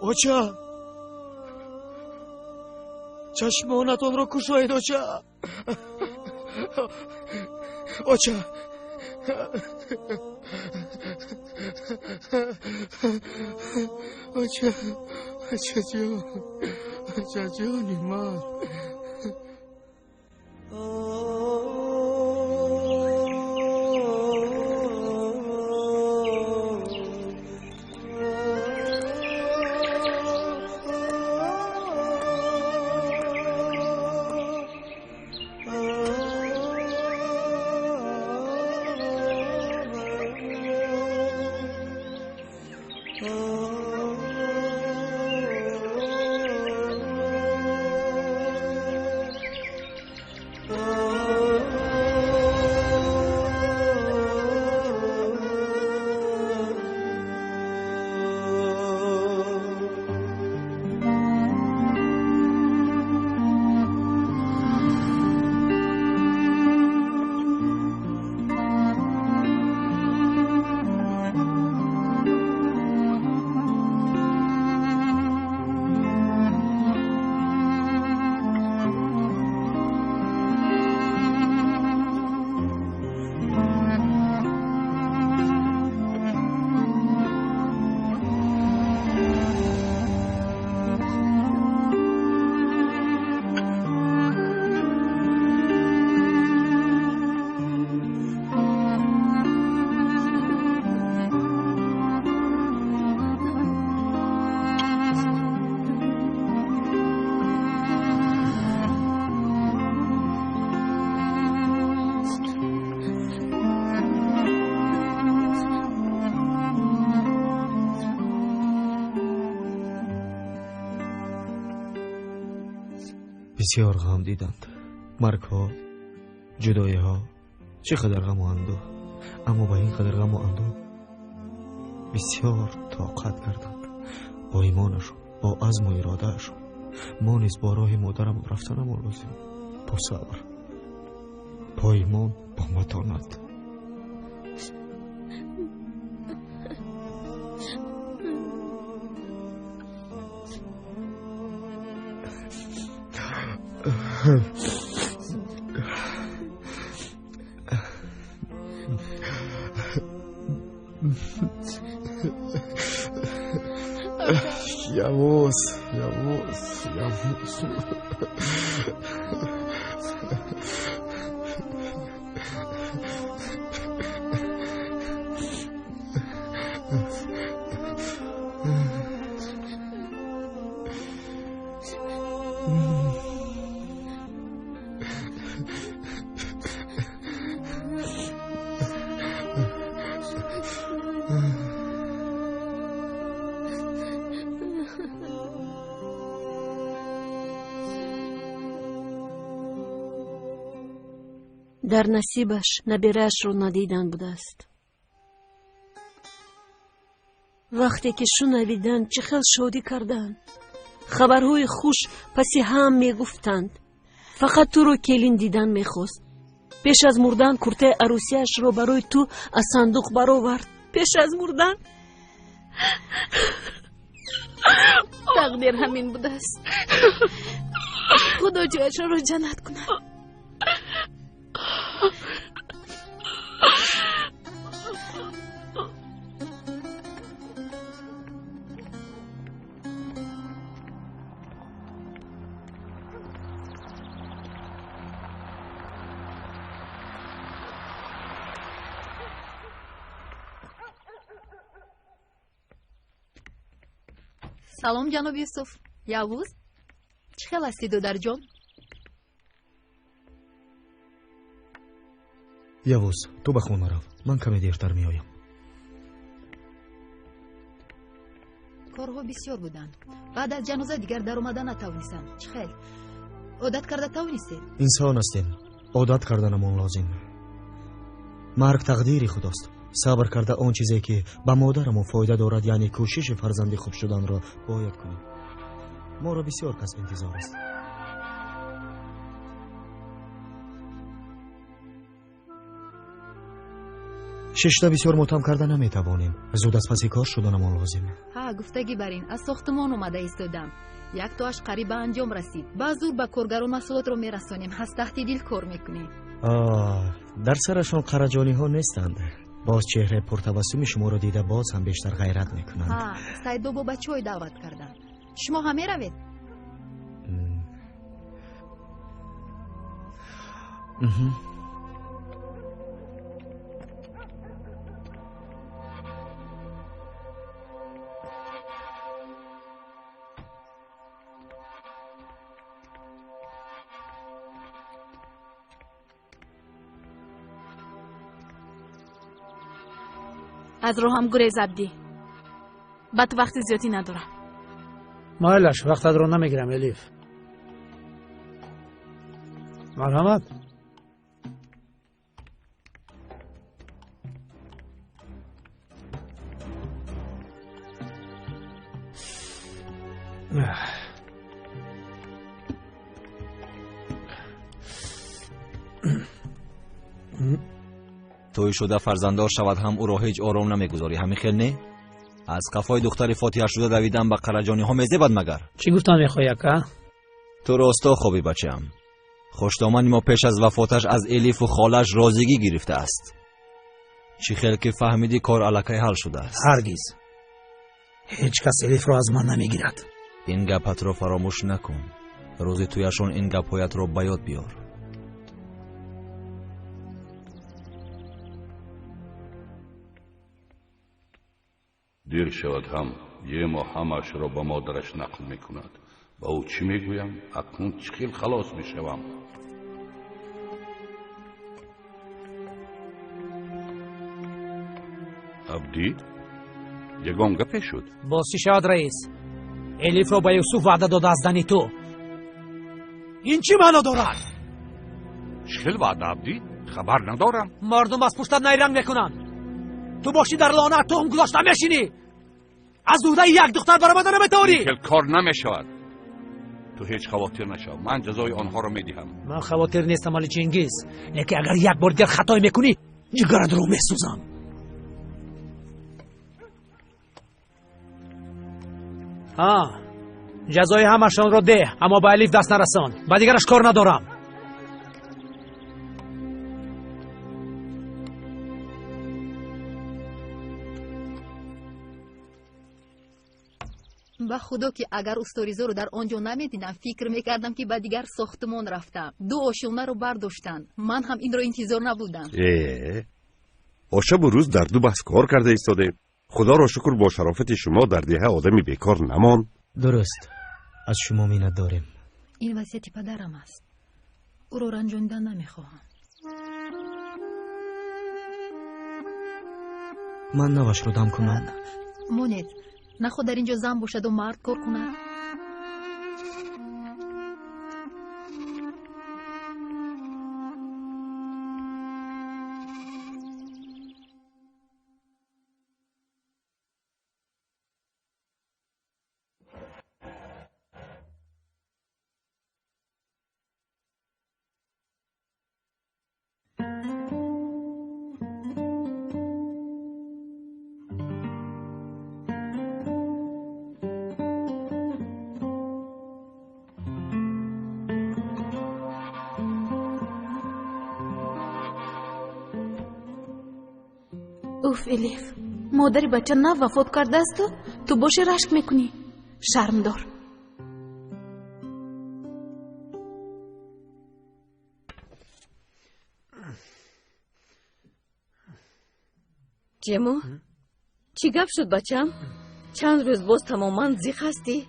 اوچا چشمانتان را کشایید. اوچا جانی من. بسیار غم دیدند. مرگ ها، جدایی ها، چقدر غم و اندوه. اما با این قدر غم و اندوه بسیار طاقت کردند. با ایمانشون، با عزم و ارادهشون. ما نیز با راه مادرم رفتنم لازم. با صبر، با ایمان، با متانت. یواز дар насибаш набираашро надидан будааст. вақте ки шунавиданд чӣ хел шодӣ карданд. хабарҳои хуш паси ҳам мегуфтанд. фақат туро келин дидан мехост. пеш аз мурдан куртаи арӯсиашро барои ту аз сандуқ баровард. пеш аз мурдан тақдир ҳамин будааст. худо ҷояшро ҷаннат кунад. салом ҷаноби Юсуф. Явуз, чӣ хел ҳастӣ додарҷон? явуз, ту ба хона рав. ман каме дертар меоям. корҳо бисёр буданд. баъд аз ҷаноза дигар даромада натавонистам. чӣ хел? одат карда тавонистед? инсон ҳастем. одат карданамон лозим. марг тақдири худост. сабр карда он чизе ки ба модарамон фоида дорад, яъне кӯшиши фарзанди хуб шуданро бояд кунем. моро бисёр кас интизор аст. шешта бисёр мотам карда наметавонем. зуд аз паси кор шуданамон лозиме. ها گفتگی بر این از ساختمان اومده ایستادم. یک تاش قریب به انجام رسید. با زور به کارگران محصولات رو میرسونیم. هست تهدیدیل کار میکنیم. дар сарашон қараҷониҳо нестанд. боз чеҳраи пуртабассуми шуморо дида боз ҳам бештар ғайрат мекунанд. ها سعید بابا به چای دعوت کردن. شما هم میروید؟ از راهم گریز عبدی. بعد وقت زیادی ندارم. مایلش وقت رو نمیگیرم الیف. مرحمت. توی شده فرزنددار شود هم او را هیچ آرام نمیگذاری. همین خیل نه؟ از قفای دختر فاتحه شده دویدن به قرجانی ها میزبد مگر؟ چی گفتن میخوای که؟ تو راستا خوبی بچه‌ام. خوشدامنی ما پیش از وفاتش از الیف و خالش رازیگی گرفته است. چی خیل که فهمیدی کار الکی حل شده است. هرگز هیچ کس الیف را از من نمیگیرد. این گپت را فراموش نکن. روزی تویشون این گپایت را به یاد بیار. دیر شود هم یه ما همش را با مادرش نقل میکند. با او چی میگویم؟ اکنون چخیل خلاص میشوم. عبدی؟ یگان گپه شد. باز چی شد رئیس؟ الیف را با یوسف وعده داده از دنی تو. این چی معنا دارد؟ چخیل وعده عبدی؟ خبر ندارم. مردم از پشتت نیرنگ میکنن. تو باشی در لعنت تو هم گذاشته میشینی. از دوده یک دختر برآمده نمیتوانی. چخیل کار نمیشود. تو هیچ خواطر نشو. من جزای آنها رو میدهم. من خواطر نیستم علی چنگیز. لیکن اگر یک بار دیگر خطای میکنی جگرت رو میسوزم. جزای همشان رو ده، اما با الیف دست نرسان. با دیگرش کار ندارم. به خدا که اگر استوریزو رو در آنجا نمیدیدم فکر میکردم که به دیگر ساختمان رفتم. دو آشونه رو برداشتن. من هم این رو انتظار نبودم. شب و روز در دو بحث کار کرده ایستاده. خدا را شکر با شرافت شما در دهه آدمی بیکار نمان. درست. از شما مینت داریم. این وصیت پدرم است. او رو رنجاندن نمیخواهم. من نوش رو دم کنم. مونید نخود در اینجا زن باشد و مرد کار کند. اوف الیف، مادری بچه نه وفات کرده است تو باشه رشک میکنی. شرم دار. جمو چی گپ شد بچم؟ چند روز باز تماما زیخ هستی؟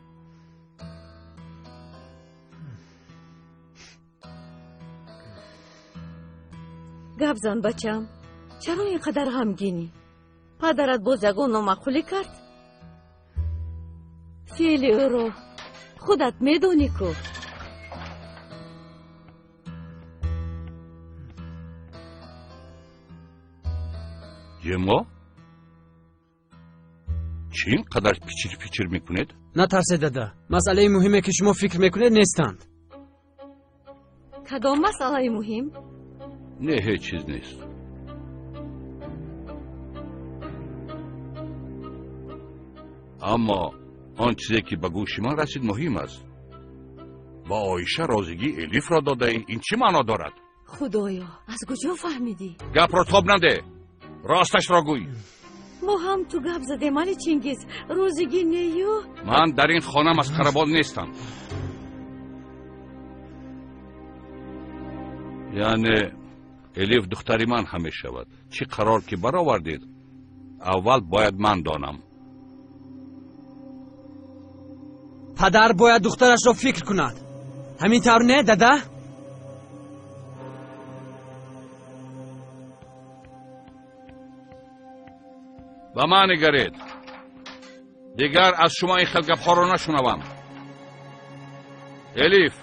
گپ زن بچم، چرا اینقدر غمگینی؟ پدرت باز یگان نامعقولی کرد؟ فعل او رو خودت میدونی کو. جمو؟ چی اینقدر پیچیر میکنید؟ نه ترسه داده. مسئله مهمه که شما فکر میکنید نیستند. کدام مسئله مهم؟ نه هیچ چیز نیست. اما آن چیزی که به گوش من رسید مهم است. با آیشه رازیگی الیف را داده ای، این چی معنا دارد؟ خدایا از کجا فهمیدی؟ گپ را تاب نده، راستش را گوی. ما هم تو گپ زدیم علی چنگیز، روزگی نیو. من در این خانه مسخره‌باز نیستم. یعنی الیف دختری من همه شود. چی قرار که برآوردید؟ اول باید من دانم. پدر باید دخترش را فکر کند. همین طور نه دادا؟ به من نگرید. دیگر از شما این خیل گپ‌ها را نشنوم. الیف،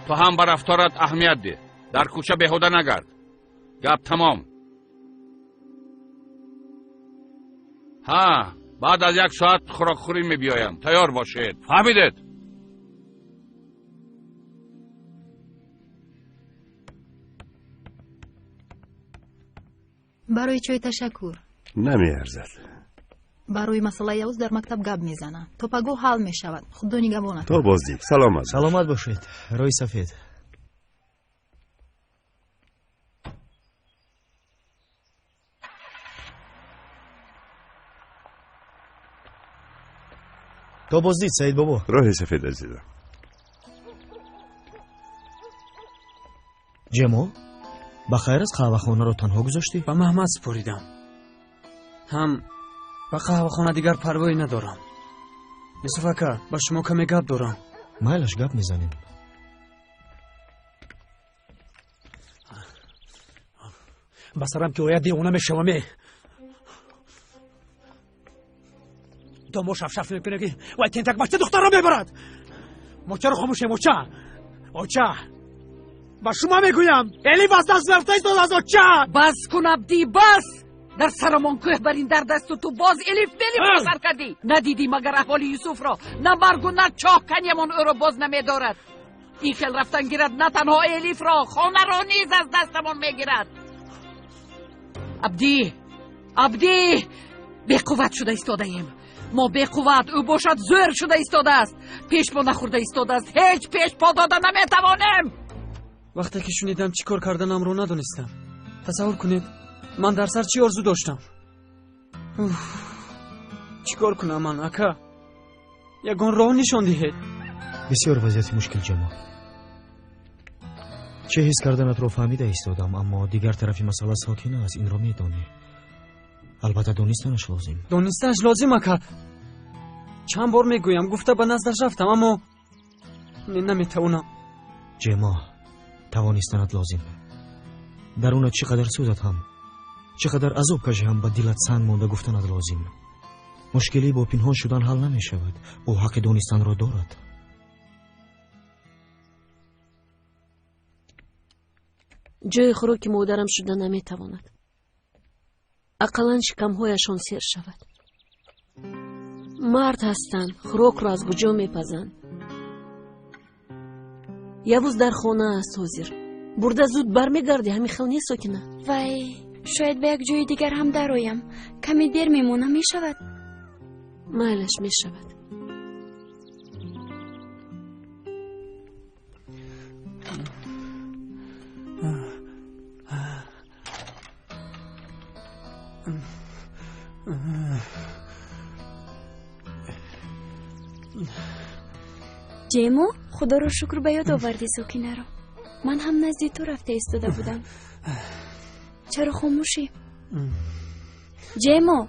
تو هم به رفتارت اهمیت ده. در کوچه بیهوده نگرد. گپ تمام. ها، بعد از 1 ساعت خوراکخوری می بیایم. تیار باشید. فهمیدید؟ برای چای تشکر. نمی ارزد. برای مسئله یوز در مکتب گپ میزنه. تا پگو حل می شود. خدا نگهبانت. تا بازدید. سلامت. سلامت باشید روی سفید. تا بازدید سعید بابا. راه سفید عزیزم. جمو بخیر از قهوه خانه رو تنها گذاشتی؟ با محمد سپاریدم. هم با قهوه خانه دیگر پروایی ندارم. یوسف اکا با شما کمی گپ دارم. مایلش گپ میزنیم. بسرم که باید دیوانه میشومه. دامو شف میکنه که وای تنتک بچه دختر را میبرد. موچه رو خاموشه موچه. اوچه با شما میگویم الیف از دست رفته است از اوچه. بس کن عبدی بس. در سرمان کوه برین در دست تو باز الیف بلیف سر کردی. ندیدی مگر احوال یوسف را؟ نه مرگ و نه چاک کنیمان او را باز نمیدارد. این خیل رفتن گیرد نه تنها الیف را خانه را نیز از دستمان میگیرد. عبدی به قوت شده ایستاده ایم. ما به قوت، او باشد زور شده ایستاده است. پیش ما نخورده ایستاده است. هیچ پیش پا داده نمیتوانیم. وقتی که شنیدم چی کار کردنم رو ندونستم. تصور کنید من در سر چی آرزو داشتم. چی کار کنم من اکا؟ یگان راه نشان دهید. بسیار وضعیت مشکل جمع. چه حس کردنت رو فهمیده ایستادم، اما دیگر طرفی مسئله ساکنه است. این را میدانی. البته دانستنش لازم. دانستنش لازم اکا. چند بار میگویم گفته به نزدش رفتم اما نمیتونم. جمع توانستنت لازم. درونت چقدر سوزت هم، چقدر عذاب کشی هم به دلت سنگ مانده گفتنت لازم. مشکلی با پنهان شدن حل نمی شود. او حق دانستن را دارد. جای خوراک مادرم شده نمی تواند. اقلن شکمهایشان سیر شود. مرد هستند، خوراک را از کجا میپزند؟ یوز در خانه است حاضر. برده زود برمیگردی. همین خیل نیست ساکنه. وای شاید به یک جای دیگر هم درایم. کمی دیر میمونم میشود؟ مایلش میشود. جیمو خدا رو شکر به یاد آوردی ساکینه رو. من هم نزدی تو رفته ایستاده بودم. چرا خاموشی؟ جیمو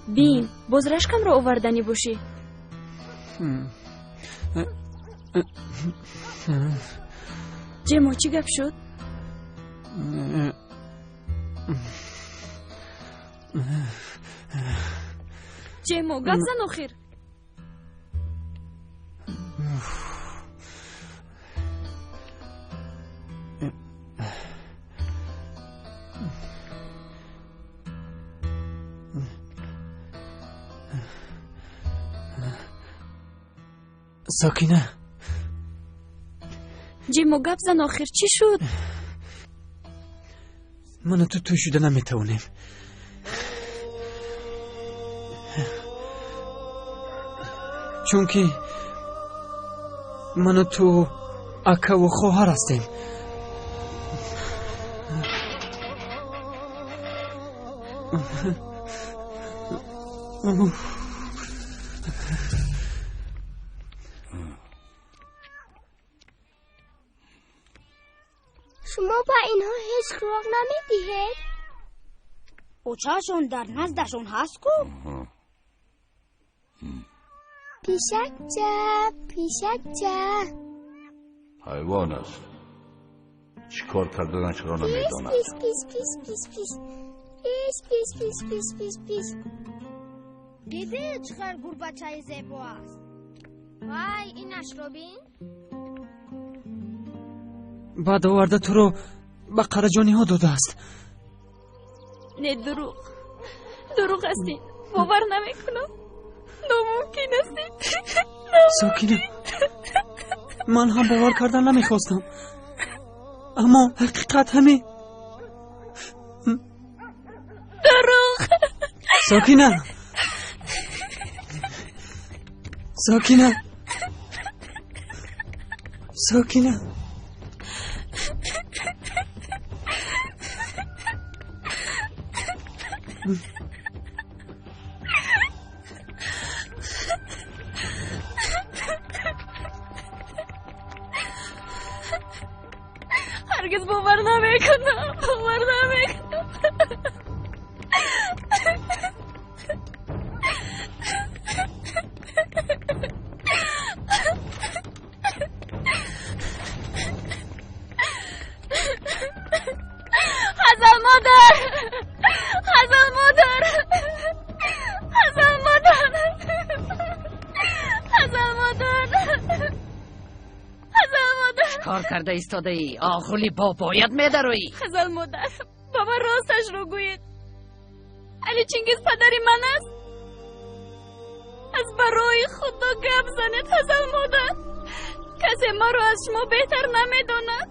بین باز رشکم رو آوردنی باشی. جیمو چی گپ شد؟ جیمو گپ زن آخر. ساکینه جیمو گپ زن آخر چی شد؟ من تو توی شده نمیتونیم. چون که من و تو اکا و خواهر هستیم. شما با اینها هیچ راه نمیدید؟ اوچهشون در نزدشون هست کو؟ پیشکچه حیوان است. چی کار کردنش را نمیداند. پیش دیدی چقدر گربه زیبا است. وای اینش رو بین. بعد آورده تو رو به قرجانی ها داده است. نه دروغ هستین، باور نمیکنم. ناممکن هستین. ساکینه، من هم باور کردن نمیخواستم، اما حقیقت همین. دروغ. ساکینه هرگز باور نمیکنم. کار کرده ایستاده ای؟ آخولی با باید میدروی. خزال مادر، بابا راستش رو گوید. علی چنگیز پدری من است. از برای خدا گپ زنید خزال مادر. کسی ما رو از شما بهتر نمیداند.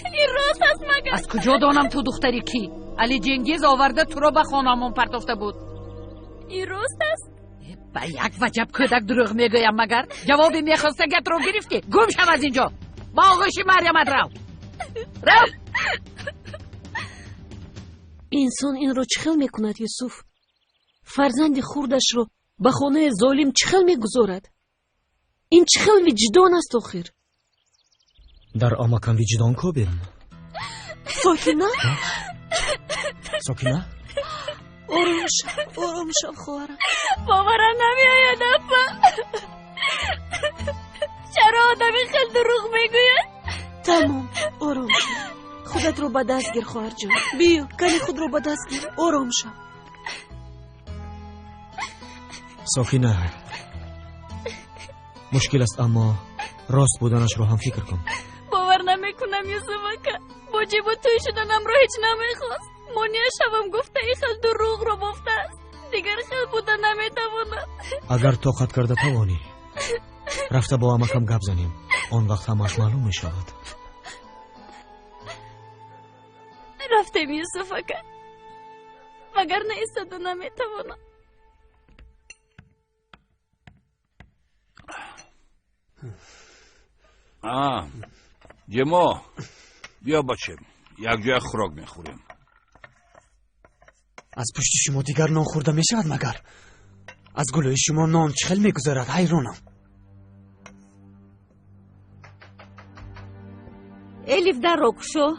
این راست است مگر؟ از کجا دانم تو دختری کی؟ علی چنگیز آورده تو رو به خانمون پرتافته بود. این راست است؟ با یک وجب کودک دروغ میگویم مگر؟ جوابی میخواسته گت رو گرفتی. گم شو از اینجا. با آغوش مریم رو انسان این رو چخل میکند یوسف؟ فرزند خوردش رو به خانه ظالم چخل میگذارد؟ این چخل وجدان است آخر. در آمکان وجدان کو برم. ساکینه آرام شو خواهرم. باورم نمیآید اپا. چرا آدمی خیلی دروغ میگوید؟ تمام، آرام شو. خودت رو به دست گیر خواهر جان. بیا کلی خود رو به دست گیر. آرام شو. ساکینه، مشکل است اما راست بودنش رو هم فکر کن. باور نمیکنم یوسف اکا. با جیب و توی شدنم رو هیچ نمیخواست. مانیا شبم گفته ای خیلی دروغ رو بافته است. دیگر خیلی بودن نمیتواند. اگر طاقت کرده توانی رفته با امکم گپ زنیم، آن وقت همش معلوم می شود. رفتیم یوسف اکا، مگر نه ایستاد و نمیتوانم. جمع بیا بچه، یک جای خوراک میخوریم. از پشت شما دیگر نان خورده می شود مگر؟ از گلوی شما نان چخل می گذارد. حیرانم. الیف در رو کشو.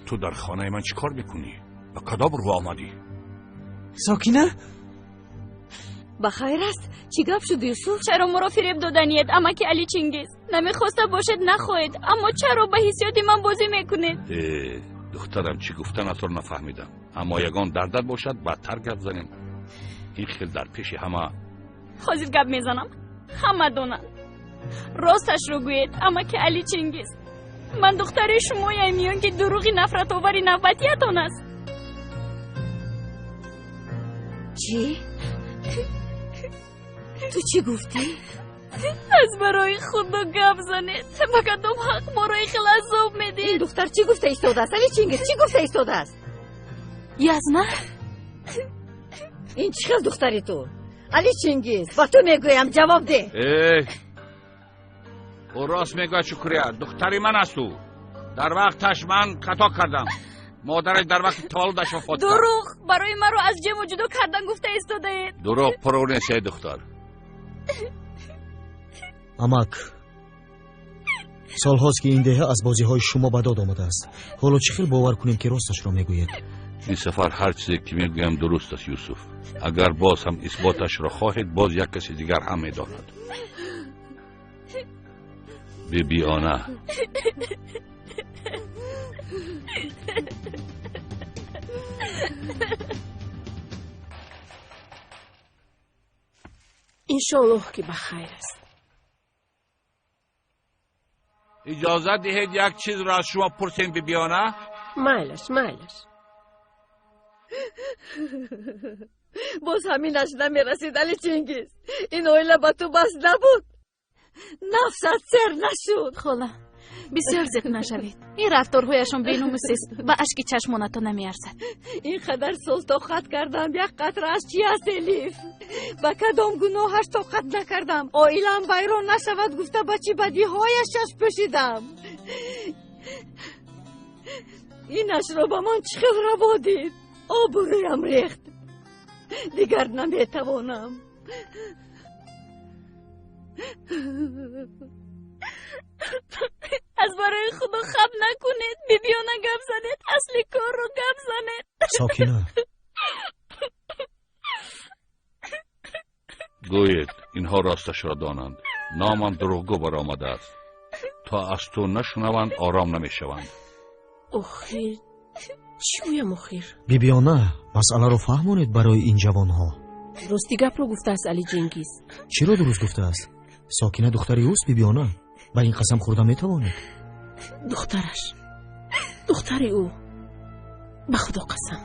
تو در خانه من چی کار میکنی؟ به کدام رو آمدی؟ ساکینه؟ بخیر است. چی گپ شد یوسف؟ چرا مرا فریب دادنید؟ اما که علی چنگیز نمیخواسته باشد نخواهید، اما چرا به حیثیت من بازی میکنید؟ دخترم چی گفتن اطور نفهمیدم، اما یگان دردت باشد بدتر گپ زنیم. این خیل در پیش همه. حاضر گپ میزنم، همه دونن. راستش رو گوید. اما که علی چنگیز، من دختر شما یا میان که دروغی نفرت آوری نوبتیتان است. چی؟ تو چی گفتی؟ از برای خدا گپ زنید. مقدم حق ما را خیلی عذاب میدید. این دختر چی گفته ایستاده است؟ علی چینگیز چی گفته ایستاده است؟ یزنا این چی خیلی دختری تو؟ علی چینگیز با تو میگویم جواب ده. او راست میگه شکریه، دختری من است او. در وقتش من خطا کردم. مادرش در وقت تولدش وفات کرد. دروغ، برای من رو از جمع جدا کردن گفته ایستاده اید. دروغ پرو نیست دختر. амак солҳост ки ин деҳа аз бозиҳои шумо ба дод омадааст. ҳоло чӣ хел бовар кунем ки росташро мегӯед? این سفر هر چیزی که میگویم درست است یوسف. اگر باز هم اثباتش را خواهید باز یک کسی دیگر هم میداند. بی آنه иншоллоҳ ки бахайр аст. اجازه دهید یک چیز را از شما پرسیم بی آنه. майлаш باز همینش نمیرسید علی چینگیز. این اویله با تو بس نبود. نفست سر نشد. خاله بسیار زیق نشوید. این رفتارهایشان بی‌ناموس است و اشک چشمانتان نمیارزد. اینقدر سال طاقت کردم یک قطره از چی است الیف؟ با کدام گناهش طاقت نکردم. عائله‌ام ویران نشود گفته با چی بدیهایش چشم پوشیدم. اینش را با من چه روا دید. آبرویم ریخت. دیگر نمیتوانم. از برای خدا خب نکنید. بیبیانه گپ زنید. اصلی کار رو گپ زنید. ساکینه گویید اینها راستش را دانند. نامم دروغگو برآمده است. تا از تو نشنوند آرام نمیشوند. охир чиуям охир? бибиёна масъаларо фаҳмонед барои ин ҷавонҳо. рости гапро гуфтааст али ҷингиз. чиро дуруст гуфтааст? сокина духтари ӯст бибиёна. ба ин қасам хӯрда метавонед? духтараш, духтари ӯ. ба худо қасам.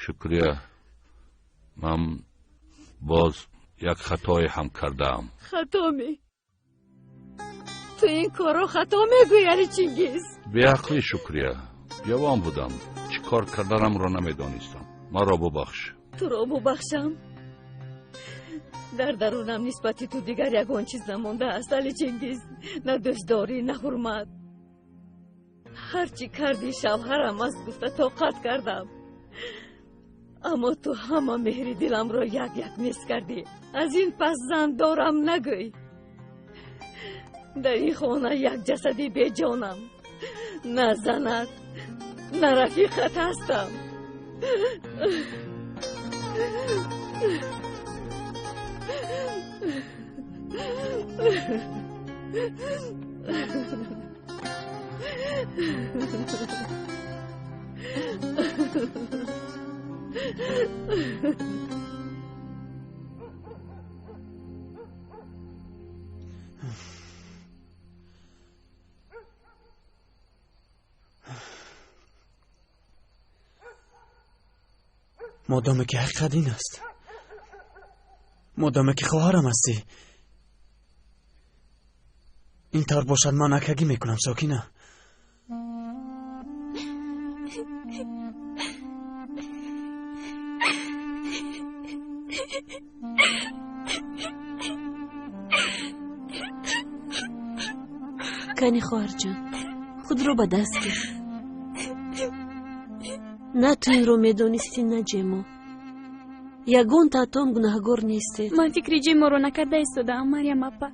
شکریه، من باز یک خطای هم کردم. خطا می؟ تو این کارو خطا میگویی علی چینگیز؟ بیعقلی شکریه، جوان بودم، چی کار کردنم را نمیدانستم. مرا ببخش. تو را ببخشم؟ در درونم نسبتی تو دیگر یگان چیز نمانده است علی چینگیز. نه دوستداری نه حرمت. هرچی کردی شوهرم است گفته طاقت کردم. اما تو همه مهر دلم را یک یک میز کردی. از این پس زن دارم نگوی. در این خانه یک جسدی بی جانم. نه زنت نه رفیقت هستم. مادامه که حقیقت این است، مادامه که خواهرم هستی، این طور باشد من اکگی میکنم. ساکینه کنی خواهر جان، خود رو به دست گیر. نه تو این رو میدونستی نه جیمو. یگون تاتون گناهگار نیستید. من فکری جیمو رو نکرده ایستادم مریم اپا.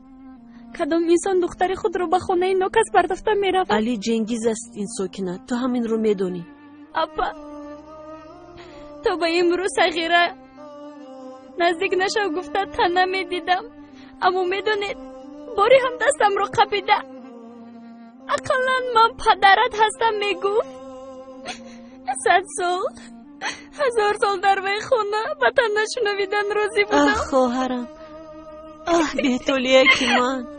کدام انسان دختر خود رو به خونه نوکس برداشته میرود؟ علی جنگیز است این ساکنه. تو همین رو میدونی. اپا تو به امروز صغیره نزدیک نشو گفته تا نمیدیدم. اما میدونید باری هم دستم رو قپیده. اقلا من پدرت هستم میگفت 100 سال 1000 سال در وی خونه وطن نشنویدن روزی بودم. خواهرم، بیتولیه که من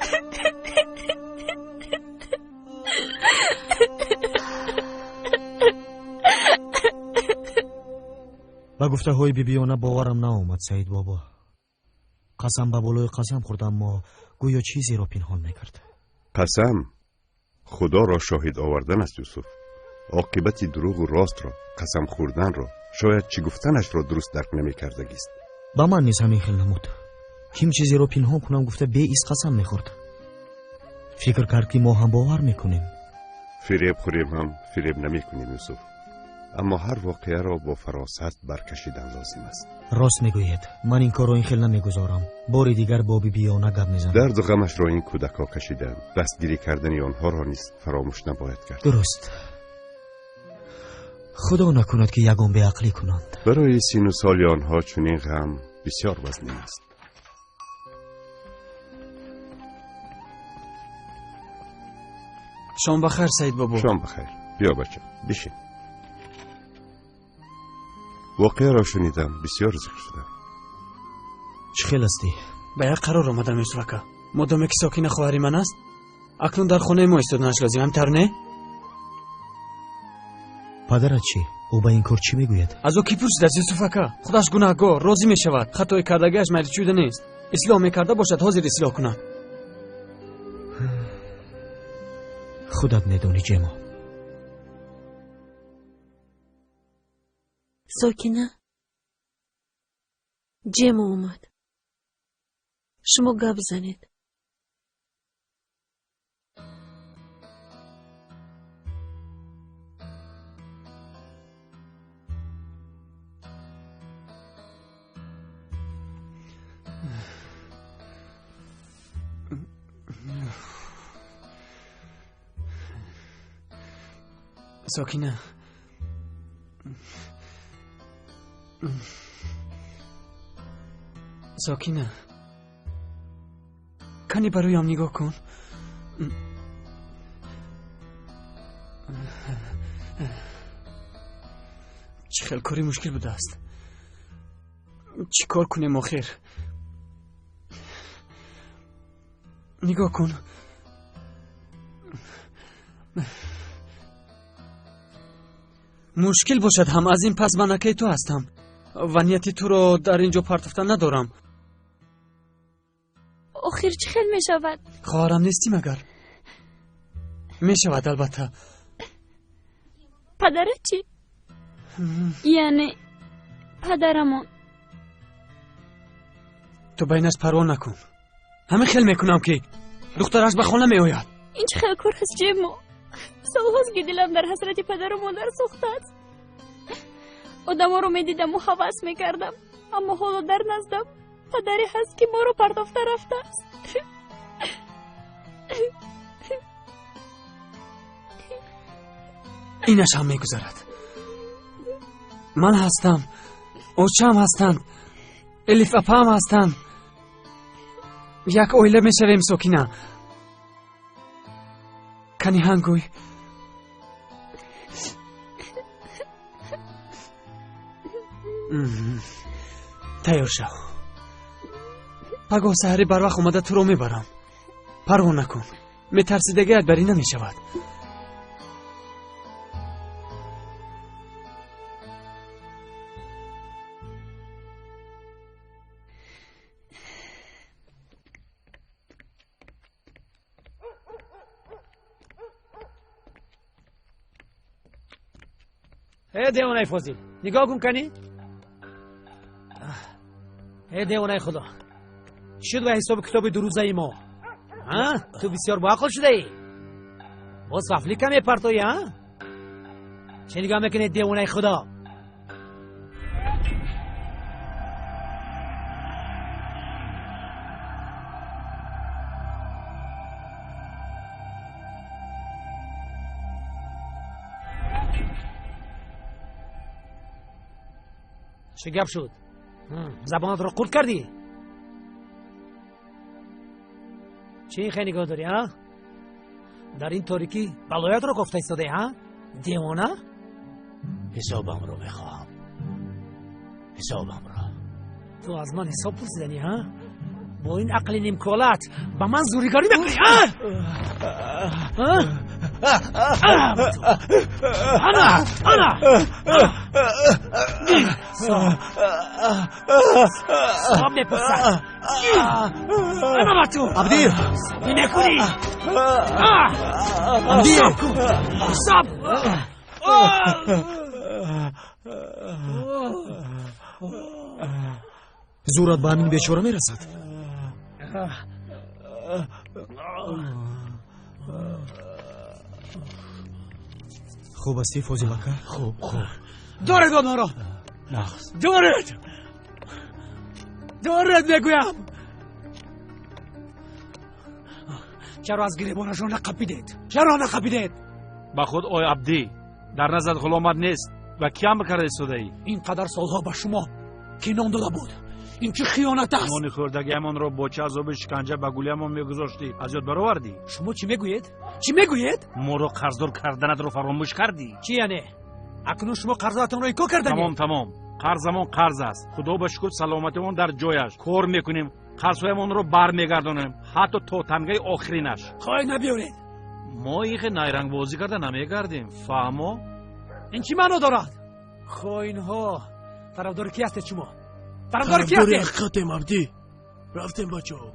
با گفته های بیبیانه باورم ناآمد سعید بابا. قسم به بالای قسم خوردم، اما گویا چیزی را پنهان میکرد. قسم خدا را شاهد آوردن است یوسف. عاقبت دروغ و راست را، قسم خوردن را، شاید چی گفتنش را درست درک نمیکردگیست. با من نیز همین خیل نمود. هیچ چیزی را پنهان کنم گفته به ایست قسم میخورد. فکر کرد که ما هم باور میکنیم. فریب خوریم هم فریب نمیکنیم یوسف. اما هر واقعه را با فراست برکشیدن لازم است. راست میگوید. من این کار را این خیل نمیگذارم. بار دیگر با بیبیانه گپ میزنم. درد و غمش را این کودکا کشیدن. دستگیری کردن آنها را نیز فراموش نباید کرد. درست. خدا نکند که یگان به عقلی کنند. برای سین و سال آنها چنین غم بسیار وزنی است. شام بخیر سعید بابا. شام بخیر. بیا بچه بشین. واقعه را شنیدم، بسیار ذکر شده. چه خیل استی؟ به یک قرار آمدم یوسف اکا. مدام که ساکن خواهری من است، اکنون در خانه ما ایستادنش لازم هم تر نه؟ پدرت چی؟ او به این کار چی میگوید؟ از او کی پرسید از یوسف اکا؟ خودش گناهگار راضی میشود. خطای کردگیش مریض شده نیست. اصلاح میکرده باشد حاضر اصلاح کند. خودت میدونی جیما. ساکینه، جیما اومد. شما گپ زنید. ساکینه، ساکینه، کنی برایم نگاه کن. چه خیلی کاری مشکل بوده است. چی کار کنیم آخر؟ نگاه کن. مشکل باشد هم از این پس منکه تو هستم و نیتی تو رو در اینجا پرتفتن ندارم. آخر چه خیلی می شود؟ خواهرم نیستی مگر؟ می شود البته. پدرت چی؟ یعنی پدرمون. تو بینش پروا نکن. همه خیلی میکنم که دخترش به خانه می آید. این چه خیلی کار هست جیمو. سالهاست که دلم در حسرت پدر و مادر سوخته است. آدم ها رو می دیدم و حواس می کردم، اما حالا در نزدم پدری هست که ما رو پرداخته رفته است. اینش هم می گذارد. من هستم، اوچه هم هستند، الیف اپا هم هستند. یک اویله می شویم ساکینه. کنی هنگوی تیار شو. پگاه سحری بر وقت اومده تو رو میبرم. پروا نکن. میترسیدگیت بری نمیشود. ای دیوانه فوزی نگاه کن کنی. ای دیوانه خدا شد و حساب کتاب دو روزه ای ما. تو بسیار با عقل شده ای. باز غفلی کمی پرتویی ها. چه نگاه میکنی دیوانه خدا؟ چه گپ شد؟ زبانت رو قورت کردی؟ چی این خیلی نگاه داری ها؟ در این تاریکی بلایت رو گفته ایستاده ها؟ دیوانه؟ حسابم رو میخوام. حسابم رو. تو از من حساب پرسیدنی ها؟ با این عقل نیمکولت با من زوریگاری میکنی ها؟ انا صاحب میپرسن انا با تو عبدی نکنی عبدی صاحب زورت به همین بیچاره میرسد. خوب هستی فوزیل اکا؟ خوب دارد آنها را دارد میگویم. چرا از گریبانشون نقبیدید؟ با خود آی عبدی در نظر غلامت نیست و کیم کرده ایستاده ای؟ اینقدر سالها به شما کی نام داده بود؟ این که خیانت است. نان خوردگیمان را با چه عذاب شکنجه به گولیمان میگذاشتی از یاد برآوردی؟ شما چی میگویید؟ ما را قرضدار کردنت رو فراموش کردی. چی یعنی؟ اکنون شما قرضاتون رو ایکو کردنی؟ تمام قرضمون قرض است. خدا به شکر سلامتمون در جایش. کار میکنیم، قرضهایمون رو برمیگردونیم حتی تا تنگه آخرینش. خواهی نبیارید. ما ایخ نیرنگ بازی کرده نمیگردیم. فهمو؟ این چی معنی دارد؟ خواهینها طرفدار کی هستید شما؟ طرفدار حقیقتیم عبدی. رفتیم بچه ها.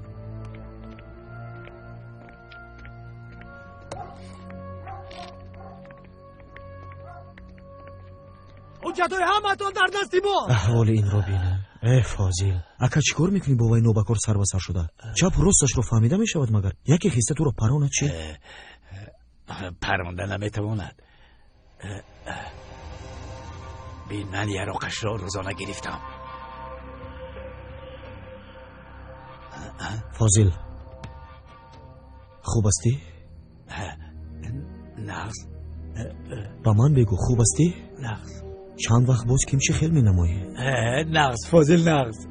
حجتای همتون در دستی ما. احوال این رو بینه. ای فاضل اکا چیکار میکنی با وای نوبکار سر به سر شده؟ چپ راستش رو فهمیده میشود مگر یکی خیسته تو رو پراند چی؟ پرانده نمیتواند. بین من یراقش را روزانه گرفتم. فاضل خوب هستی؟ نغز. با من بگو خوب هستی؟ نغز. چند وقت باز کمچی خیل می نمایی؟ نغز فاضل نغز.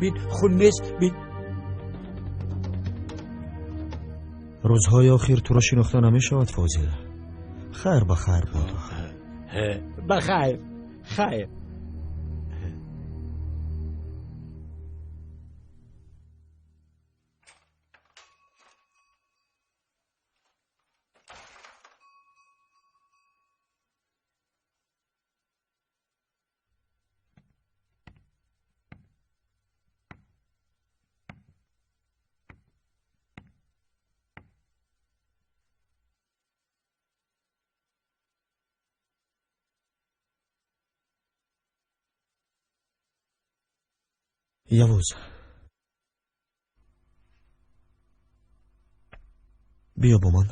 بین خون نیست. بین روزهای آخر تو را شناخته نمیشود فاضل. خیر بخیر بود. بخیر خیر. یوز بیا با من.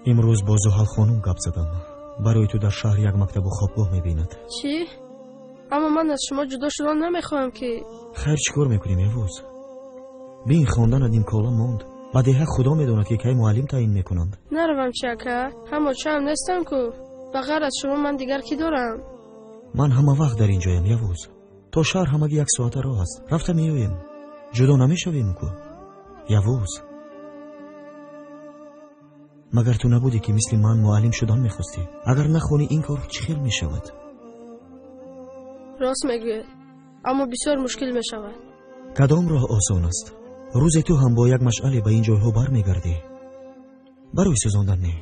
امروز با زحل خانم گپ زدم. برای تو در شهر یک مکتب و خوابگاه میبیند. چی؟ اما من از شما جدا شدن نمیخواهم که. خیر چیکار میکنیم یوز؟ بین خواندن این کالا ماند. بدیه خدا میدوند که کی معلم تعیین میکنند. نروم چکه همه چم نیستم کو. بغیر از شما من دیگر کی دارم؟ من همه وقت در اینجایم یوز. تا شهر همگی 1 ساعت راه است. رفته میایم. جدا نمیشویم کو. یوز مگر تو نبودی که مثل من معلم شدن میخواستی؟ اگر نخونی این کار چه خیل میشود؟ راست میگوید اما بسیار مشکل میشود. کدام راه آسان است؟ روز تو هم با یک مشعله به این جایها بر میگردی. برای سوزاندن نه،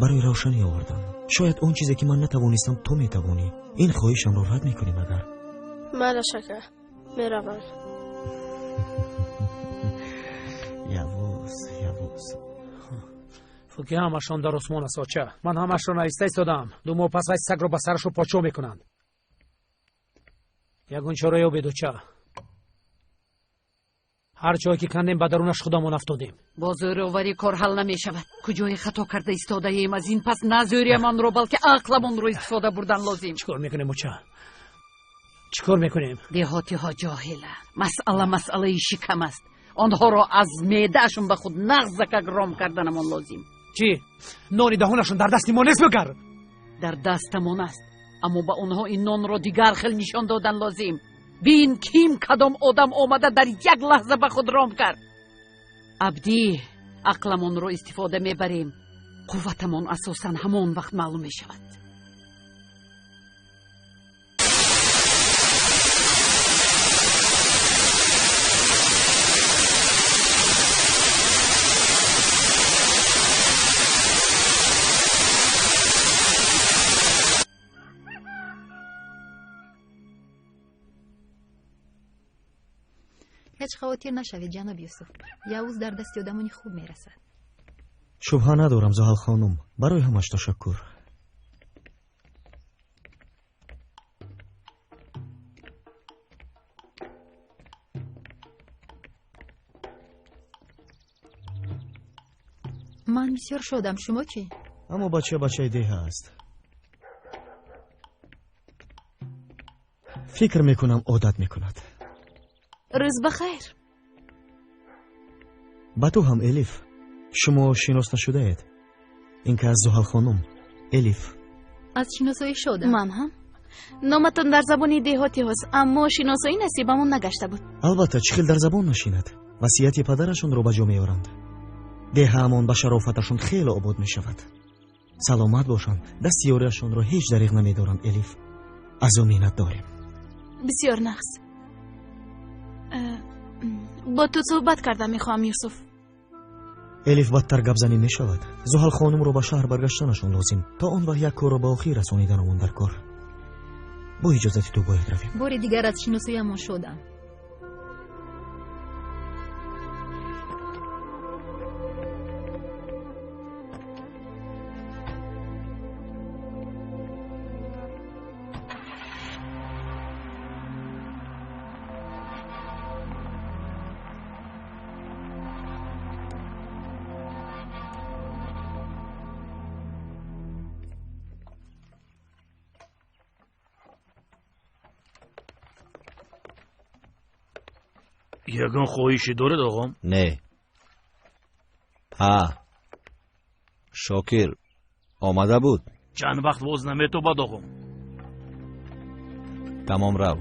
برای روشنی آوردن. شاید اون چیزی که من نتوانستم تو میتوانی. این خواهشم رو رد میکنی مگر؟ مالا شکر میروم. یوز فکر همشان در عثمان است آچه. من همش را نایسته ایستادم. 2 ماه پس وای سگ رو به سرش رو پاچو میکنند. یگون چاره و بدوچه. هر جایی که کندیم به درونش خودمون افتادیم. با زوروری کار حل نمی شود. کجای خطا کرده ایستاده ایم از این پس نه زوریمان رو بلکه عقلمون رو استفاده بردن لازم. چیکار میکنیم اوچه؟ چیکار میکنیم؟ دیهاتی ها جاهله. مسئله شکم است. آنها را از معدهشون به خود نغز گرم کردنمون لازم. چی؟ نان دهانشون در دست ما نیست بگر. در دستمون است، اما با اونها این نان رو دیگر خیلی نشان دادن لازم. بین کیم کدام آدم آمده در یک لحظه به خود رام کرد. عبدی، عقلمون رو استفاده میبریم. قوتمون اساساً همون وقت معلوم میشود. هیچ خاطر نشوید جناب یوسف. یاوز در دست آدمانی خوب میرسد. شبهه ندارم زحل خانم. برای همش تشکر. من بسیار شدم. شما چی؟ اما بچه دیه است. فکر میکنم عادت میکند. روز بخیر. با تو هم الیف. شما شناس نشده اید. این که از زحل خانم. الیف. از شناسایی شدم. من هم. نامتان در زبان دهاتی هست، اما شناسایی نصیبمون نگشته بود. البته چخیل در زبان نشیند. وصیت پدرشون رو به جا میارند. ده همان به شرافتشون خیلی آباد میشود. سلامت باشند. دستیاریشون رو هیچ دریغ نمیدارند الیف. از او مینت داریم. بسیار نقص. با تو صحبت کردم میخوام یوسف. الیف بدتر گپ زنی میشود. زحل خانم رو به شهر برگشتنشون لازم. تا اون وقت یک کار رو به آخر رسانیدنمون در کار. با اجازت تو باید رویم. بار دیگر از شناسایی ما شدم. یگان خواهیشی دارد آقام؟ نه. ها شاکر آمده بود. چند وقت باز نمیتوبد آقام. تمام رو.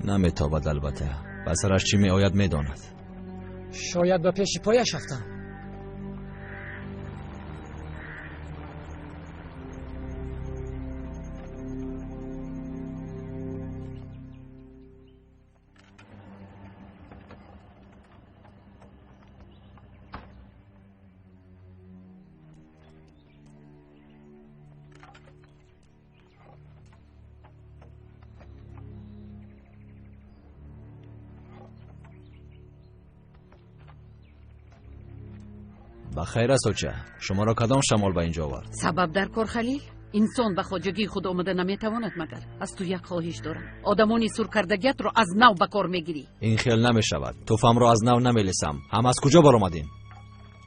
نمیتوبد البته. پسرش چی می آید میداند. شاید به پیش پایش رفتم. بخیر است اوچه. شما را کدام شمال به اینجا آورد؟ سبب در کار خلیل؟ انسان به خواجگی خود آمده نمیتواند مگر. از تو یک خواهش دارم. آدمانی سور کردگیت رو از نو به کار میگیری. این خیل نمیشود. توفم را از نو نمیلسم. هم از کجا برآمدین؟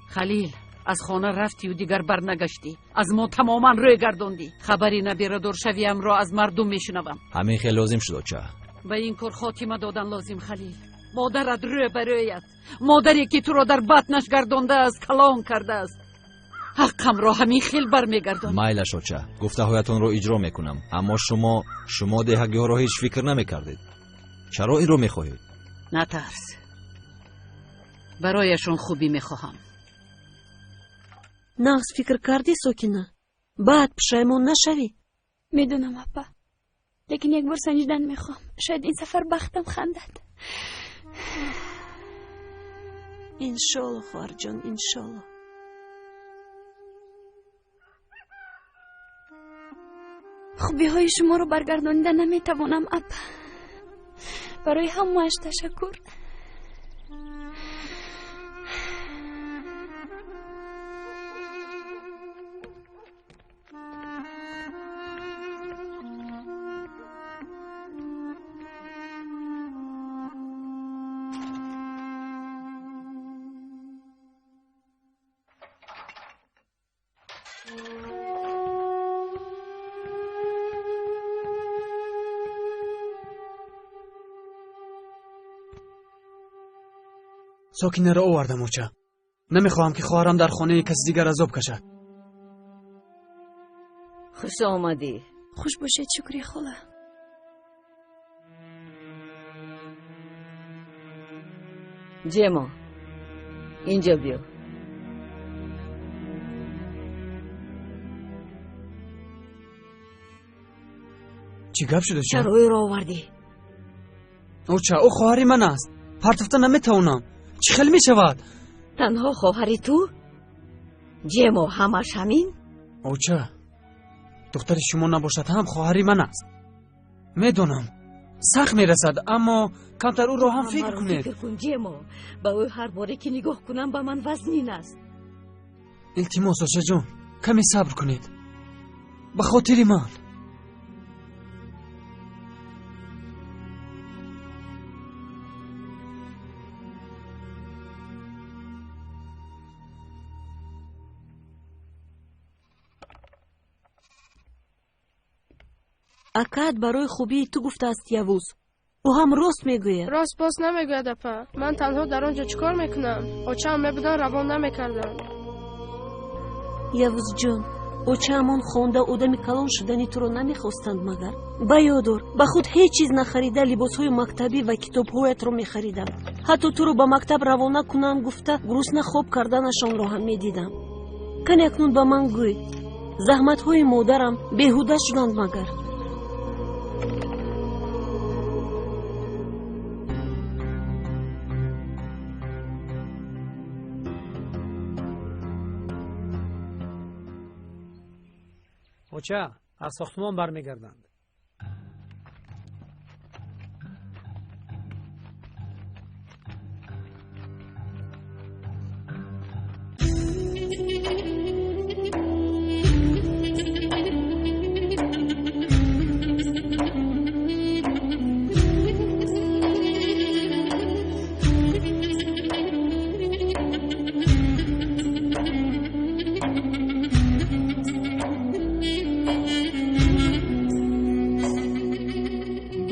خلیل از خانه رفتی و دیگر برنگشتی. از ما تماما روی گرداندی. خبری نبیردار شویم را از مردم میشنوم. همین خیل لازم شد اوچه. به این کار خاتمه دادن لازم خلیل. مادرت روی برایت، مادری که تو را در بطنش گردانده است، کلان کرده است. حقم را همین خیل برمیگردان. مایلش اوچه. گفته هایتون رو اجرا میکنم. اما شما دهگی ها را هیچ فکر نمیکردید. چرا این رو میخواهید؟ نترس. برایشون خوبی میخواهم. نقص فکر کردی ساکینه؟ بعد پشیمون نشوی. میدونم اپا، لیکن یک بار سنجیدن میخوام. شاید این سفر بختم خندد. انشالله خواهر جان، انشالله. خوبی های شما رو برگردانیده نمیتوانم اپا. برای همه‌اش تشکر. ساکینه را آوردم اوچا. نمیخواهم که خواهرم در خانه کسی دیگر عذاب کشد. خوش آمدی. خوش باشید شکری خاله. جما اینجا بیا. چی گپ شده چرا او را آوردی؟ اوچا او خواهری من است. پرتفته نمیتونم. چی خیلی میشود؟ تنها خواهری تو؟ جما همش همین؟ اوچا دختر شما نباشد هم خواهری من است. میدونم سخت میرسد اما کمتر او را هم فکر کنید. فکر کن جما. با او هر باره که نگاه کنم با من وزنین است. التماس اوچا جون کمی صبر کنید. به خاطر من. акаат барои хубии ту гуфтааст явуз. ӯ ҳам рост мегӯяд. راست باز نمیگوید اپا. من تنها در آنجا چیکار میکنم؟ اوچه میبودن روان نمیکردن. явуз ҷон, очаамон хонда одами калон шудани туро намехостанд магар? ба ёдор, ба худ ҳеҷ чиз нахарида либосҳои мактабӣ ва китобҳоятро мехаридам. ҳатто туро ба мактаб равона кунам гуфта гурусна хоб карданашонро ҳам медидам. кане акнун ба ман гӯй, заҳматҳои модарам беҳуда шуданд магар? اوچا از ساختمان برمیگردند.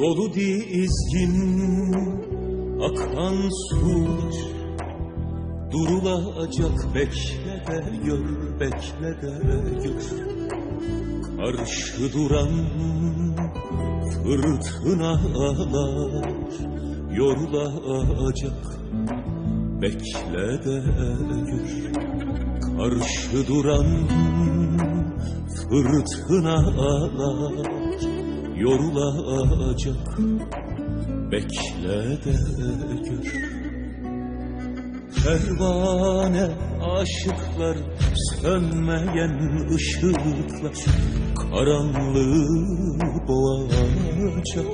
Dolu dizgin akan sular durulacak, bekle de gör, bekle de gör. Karşı duran fırtınalar yorulacak, bekle de gör. Karşı duran fırtınalar yorulacak, bekle de gör. Pervane aşıklar, sönmeyen ışıklar karanlığı boğacak.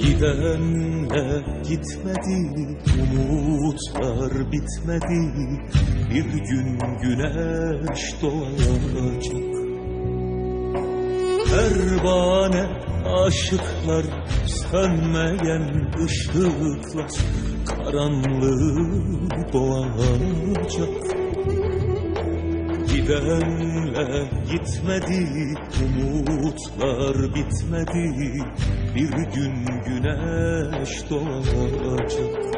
Gidenler gitmedi, umutlar bitmedi, bir gün güneş doğacak. Pervane aşıklar, sönmeyen ışıklar karanlığı boğacak. Gidenler gitmedi, umutlar bitmedi, bir gün güneş doğacak.